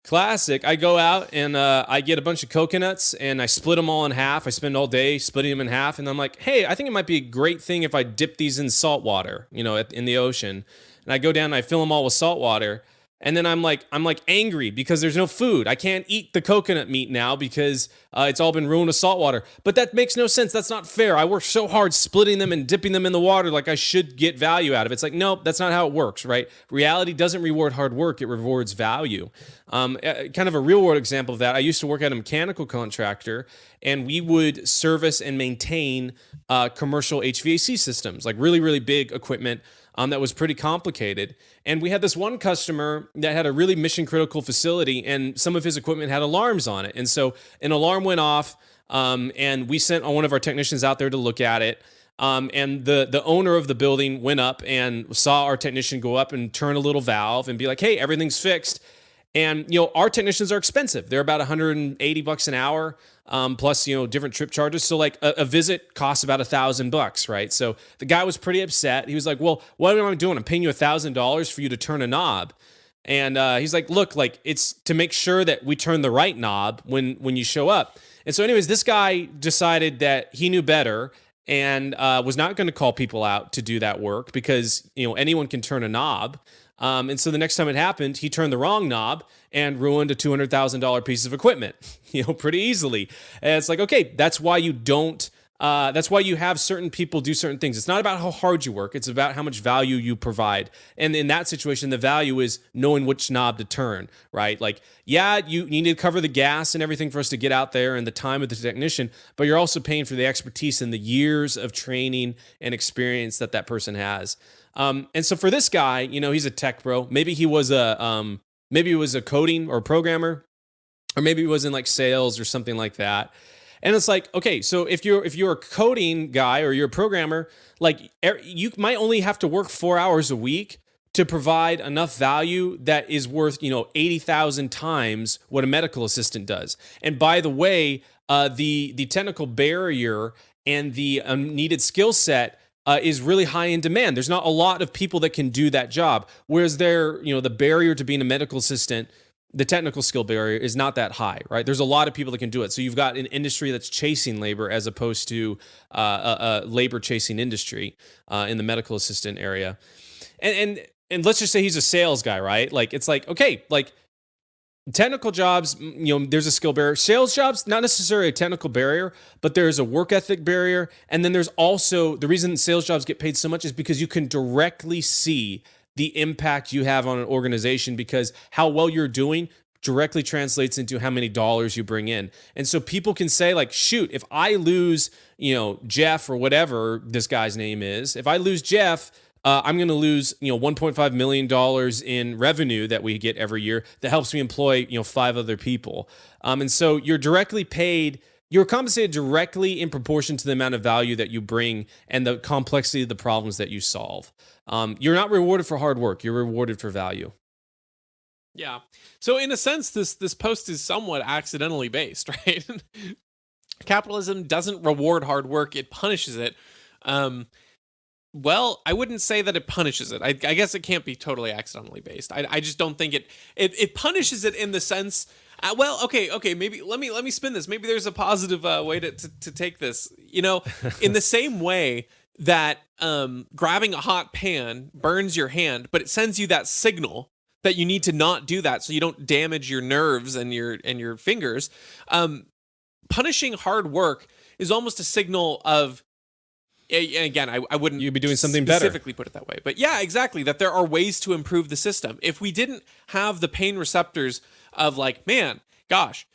Classic. I go out and I get a bunch of coconuts and I split them all in half. I spend all day splitting them in half. And I'm like, hey, I think it might be a great thing if I dip these in salt water, in the ocean. And I go down and I fill them all with salt water. And then I'm like angry because there's no food. I can't eat the coconut meat now because it's all been ruined with salt water. But that makes no sense. That's not fair. I worked so hard splitting them and dipping them in the water, like I should get value out of it. It's like, nope, that's not how it works, right? Reality doesn't reward hard work. It rewards value. Kind of a real world example of that. I used to work at a mechanical contractor, and we would service and maintain commercial HVAC systems, like really, really big equipment. That was pretty complicated. And we had this one customer that had a really mission critical facility, and some of his equipment had alarms on it. And so an alarm went off, and we sent one of our technicians out there to look at it. And the owner of the building went up and saw our technician go up and turn a little valve and be like, hey, everything's fixed. And, our technicians are expensive. They're about $180 an hour, plus, different trip charges. So like a visit costs about $1,000, right? So the guy was pretty upset. He was like, well, what am I doing? I'm paying you $1,000 for you to turn a knob. And he's like, look, like it's to make sure that we turn the right knob when you show up. And so anyways, this guy decided that he knew better and was not going to call people out to do that work because, anyone can turn a knob. And so the next time it happened, he turned the wrong knob and ruined a $200,000 piece of equipment, pretty easily. And it's like, okay, that's why you don't, that's why you have certain people do certain things. It's not about how hard you work. It's about how much value you provide. And in that situation, the value is knowing which knob to turn, right? Like, yeah, you need to cover the gas and everything for us to get out there and the time of the technician, but you're also paying for the expertise and the years of training and experience that person has. And so for this guy, he's a tech bro. Maybe he was a coding or programmer, or maybe he was in like sales or something like that. And it's like, okay, so if you're a coding guy or you're a programmer, like you might only have to work 4 hours a week to provide enough value that is worth, 80,000 times what a medical assistant does. And by the way, the technical barrier and the needed skill set is really high in demand. There's not a lot of people that can do that job. Whereas the barrier to being a medical assistant, the technical skill barrier is not that high, right? There's a lot of people that can do it. So you've got an industry that's chasing labor as opposed to a labor chasing industry in the medical assistant area. And let's just say he's a sales guy, right? Like it's like, okay, like technical jobs, there's a skill barrier. Sales jobs, not necessarily a technical barrier, but there's a work ethic barrier. And then there's also, the reason sales jobs get paid so much is because you can directly see the impact you have on an organization, because how well you're doing directly translates into how many dollars you bring in. And so people can say like, shoot, if I lose, Jeff or whatever this guy's name is, if I lose Jeff, I'm going to lose, $1.5 million in revenue that we get every year that helps me employ, 5 other people. And so you're directly paid, you're compensated directly in proportion to the amount of value that you bring and the complexity of the problems that you solve. You're not rewarded for hard work. You're rewarded for value. Yeah. So in a sense, this post is somewhat accidentally based, right? Capitalism doesn't reward hard work. It punishes it. Well, I wouldn't say that it punishes it. I guess it can't be totally accidentally based. I just don't think it punishes it in the sense. Well, okay. Maybe let me spin this. Maybe there's a positive way to take this. In the same way that grabbing a hot pan burns your hand, but it sends you that signal that you need to not do that so you don't damage your nerves and your fingers. Punishing hard work is almost a signal of. Again, I wouldn't. You'd be doing something better. Specifically put it that way, but yeah, exactly. That there are ways to improve the system. If we didn't have the pain receptors of like, man, gosh,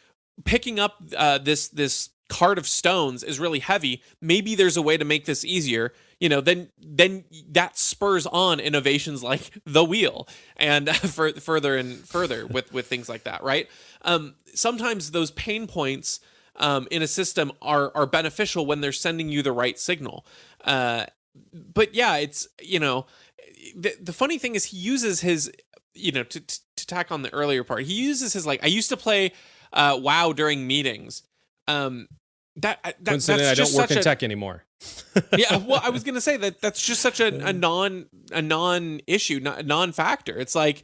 picking up this cart of stones is really heavy. Maybe there's a way to make this easier. Then that spurs on innovations like the wheel and further and further with things like that, right? Sometimes those pain points. In a system are beneficial when they're sending you the right signal. But yeah, it's, the funny thing is he uses his, to tack on the earlier part, he uses his, like, I used to play WoW during meetings. That's I don't just work such in tech anymore. Yeah, well, I was gonna say that's just such a non-issue, non-factor. It's like,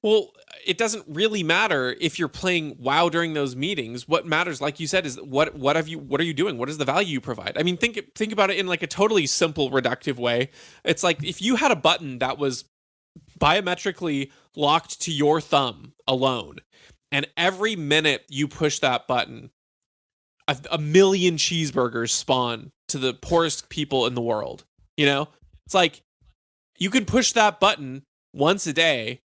well, it doesn't really matter if you're playing WoW during those meetings. What matters, like you said, is what are you doing? What is the value you provide? I mean, think about it in like a totally simple, reductive way. It's like if you had a button that was biometrically locked to your thumb alone, and every minute you push that button, a million cheeseburgers spawn to the poorest people in the world. It's like you can push that button once a day,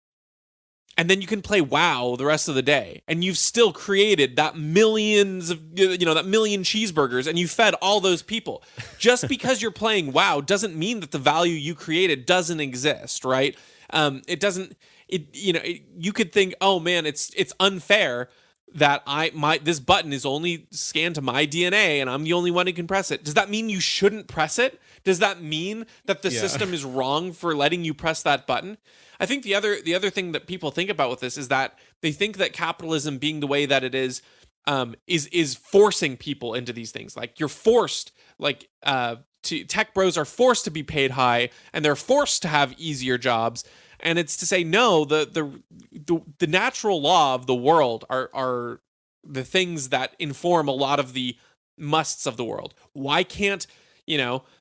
and then you can play WoW the rest of the day, and you've still created that that million cheeseburgers, and you fed all those people. Just because you're playing WoW doesn't mean that the value you created doesn't exist, right? It doesn't. You could think, oh man, it's unfair that this button is only scanned to my DNA and I'm the only one who can press it. Does that mean you shouldn't press it? Does that mean that the system is wrong for letting you press that button? I think the other thing that people think about with this is that they think that capitalism, being the way that it is forcing people into these things. Like you're forced, tech bros are forced to be paid high, and they're forced to have easier jobs. And it's to say, no, the natural law of the world are the things that inform a lot of the musts of the world. Why can't,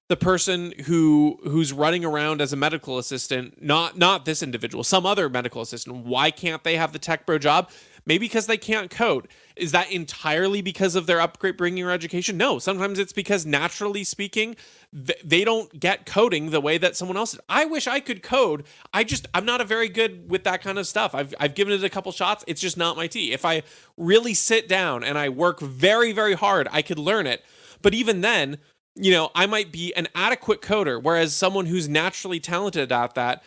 the person who's running around as a medical assistant, not this individual, some other medical assistant, why can't they have the tech bro job? Maybe because they can't code. Is that entirely because of their upbringing or education? No, sometimes it's because naturally speaking, they don't get coding the way that someone else did. I wish I could code. I'm not a very good with that kind of stuff. I've given it a couple shots. It's just not my tea. If I really sit down and I work very, very hard, I could learn it. But even then, I might be an adequate coder, whereas someone who's naturally talented at that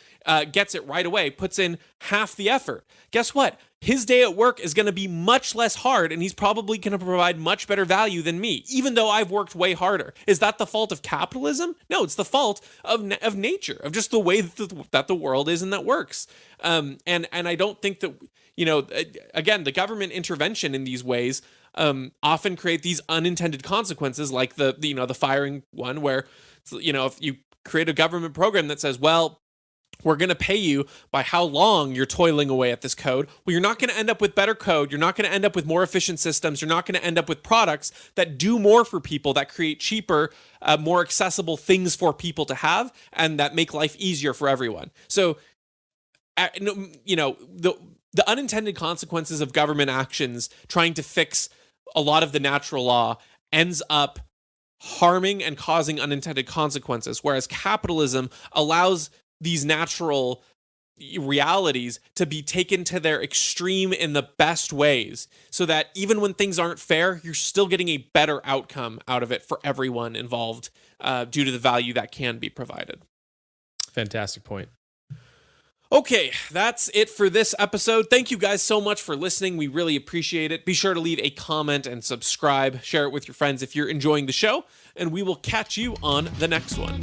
gets it right away, puts in half the effort. Guess what? His day at work is going to be much less hard, and he's probably going to provide much better value than me, even though I've worked way harder. Is that the fault of capitalism? No, it's the fault of nature, of just the way that the world is and that works. And I don't think that, again, the government intervention in these ways often create these unintended consequences, like the firing one, where, if you create a government program that says, well, we're going to pay you by how long you're toiling away at this code. Well, you're not going to end up with better code. You're not going to end up with more efficient systems. You're not going to end up with products that do more for people, that create cheaper, more accessible things for people to have, and that make life easier for everyone. So, the unintended consequences of government actions trying to fix a lot of the natural law ends up harming and causing unintended consequences, whereas capitalism allows these natural realities to be taken to their extreme in the best ways, so that even when things aren't fair, you're still getting a better outcome out of it for everyone involved, due to the value that can be provided. Fantastic point. Okay, that's it for this episode. Thank you guys so much for listening. We really appreciate it. Be sure to leave a comment and subscribe. Share it with your friends if you're enjoying the show, and we will catch you on the next one.